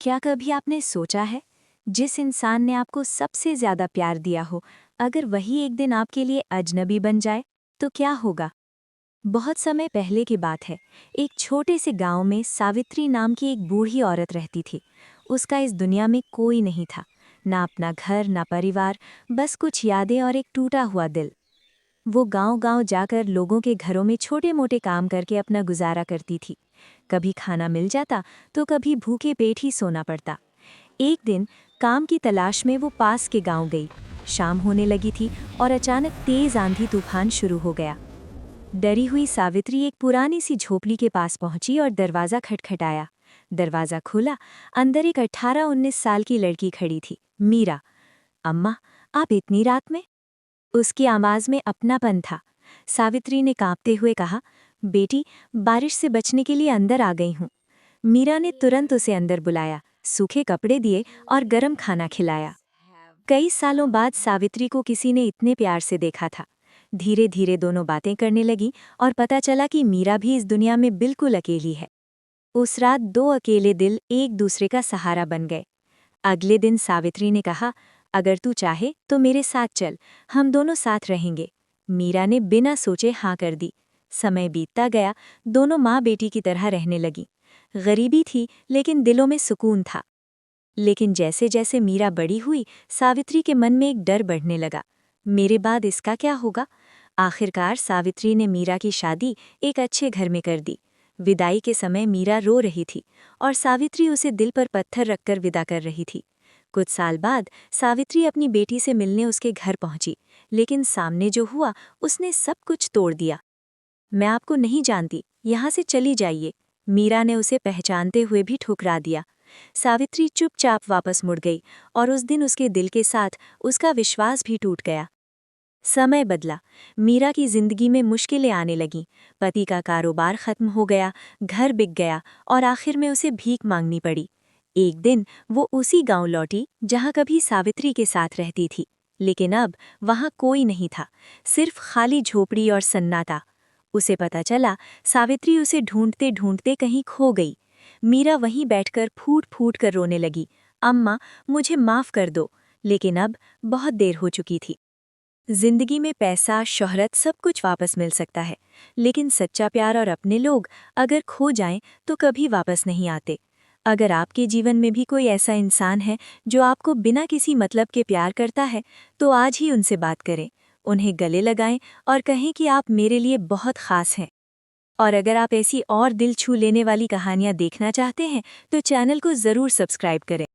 क्या कभी आपने सोचा है, जिस इंसान ने आपको सबसे ज्यादा प्यार दिया हो, अगर वही एक दिन आपके लिए अजनबी बन जाए, तो क्या होगा? बहुत समय पहले की बात है। एक छोटे से गांव में सावित्री नाम की एक बूढ़ी औरत रहती थी। उसका इस दुनिया में कोई नहीं था, ना अपना घर, ना परिवार, बस कुछ यादें और एक टूटा हुआ दिल। वो गांव-गांव जाकर लोगों के घरों में छोटे-मोटे काम करके अपना गुजारा करती थी। कभी खाना मिल जाता, तो कभी भूखे पेट ही सोना पड़ता। एक दिन काम की तलाश में वो पास के गांव गई। शाम होने लगी थी और अचानक तेज आंधी तूफान शुरू हो गया। डरी हुई सावित्री एक पुरानी सी झोपड़ी के पास पहुंची और दरवाजा खटखटाया। दरवाजा खुला। अंदर एक 18-19 साल की लड़की खड़ी थी, मीरा। अम्मा, आप इतनी रात में? उसकी आवाज में अपनापन था। सावित्री ने कांपते हुए कहा, बेटी, बारिश से बचने के लिए अंदर आ गई हूँ। मीरा ने तुरंत उसे अंदर बुलाया, सूखे कपड़े दिए और गरम खाना खिलाया। कई सालों बाद सावित्री को किसी ने इतने प्यार से देखा था। धीरे धीरे दोनों बातें करने लगी और पता चला कि मीरा भी इस दुनिया में बिल्कुल अकेली है। उस रात दो अकेले दिल एक दूसरे का सहारा बन गए। अगले दिन सावित्री ने कहा, अगर तू चाहे तो मेरे साथ चल, हम दोनों साथ रहेंगे। मीरा ने बिना सोचे हाँ कर दी। समय बीतता गया, दोनों माँ बेटी की तरह रहने लगी। गरीबी थी, लेकिन दिलों में सुकून था। लेकिन जैसे जैसे मीरा बड़ी हुई, सावित्री के मन में एक डर बढ़ने लगा। मेरे बाद इसका क्या होगा? आखिरकार सावित्री ने मीरा की शादी एक अच्छे घर में कर दी। विदाई के समय मीरा रो रही थी और सावित्री उसे दिल पर पत्थर रखकर विदा कर रही थी। कुछ साल बाद सावित्री अपनी बेटी से मिलने उसके घर पहुंची, लेकिन सामने जो हुआ उसने सब कुछ तोड़ दिया। मैं आपको नहीं जानती, यहाँ से चली जाइए, मीरा ने उसे पहचानते हुए भी ठुकरा दिया। सावित्री चुपचाप वापस मुड़ गई और उस दिन उसके दिल के साथ उसका विश्वास भी टूट गया। समय बदला। मीरा की जिंदगी में मुश्किलें आने लगीं। पति का कारोबार खत्म हो गया, घर बिक गया और आखिर में उसे भीख मांगनी पड़ी। एक दिन वो उसी गांव लौटी जहां कभी सावित्री के साथ रहती थी, लेकिन अब वहां कोई नहीं था, सिर्फ खाली झोपड़ी और सन्नाटा। उसे पता चला सावित्री उसे ढूंढते ढूंढते कहीं खो गई। मीरा वहीं बैठकर फूट फूट कर रोने लगी, अम्मा, मुझे माफ कर दो। लेकिन अब बहुत देर हो चुकी थी। जिंदगी में पैसा, शोहरत, सब कुछ वापस मिल सकता है, लेकिन सच्चा प्यार और अपने लोग अगर खो जाएं तो कभी वापस नहीं आते। अगर आपके जीवन में भी कोई ऐसा इंसान है जो आपको बिना किसी मतलब के प्यार करता है, तो आज ही उनसे बात करें, उन्हें गले लगाएं और कहें कि आप मेरे लिए बहुत खास हैं। और अगर आप ऐसी और दिल छू लेने वाली कहानियां देखना चाहते हैं, तो चैनल को ज़रूर सब्सक्राइब करें।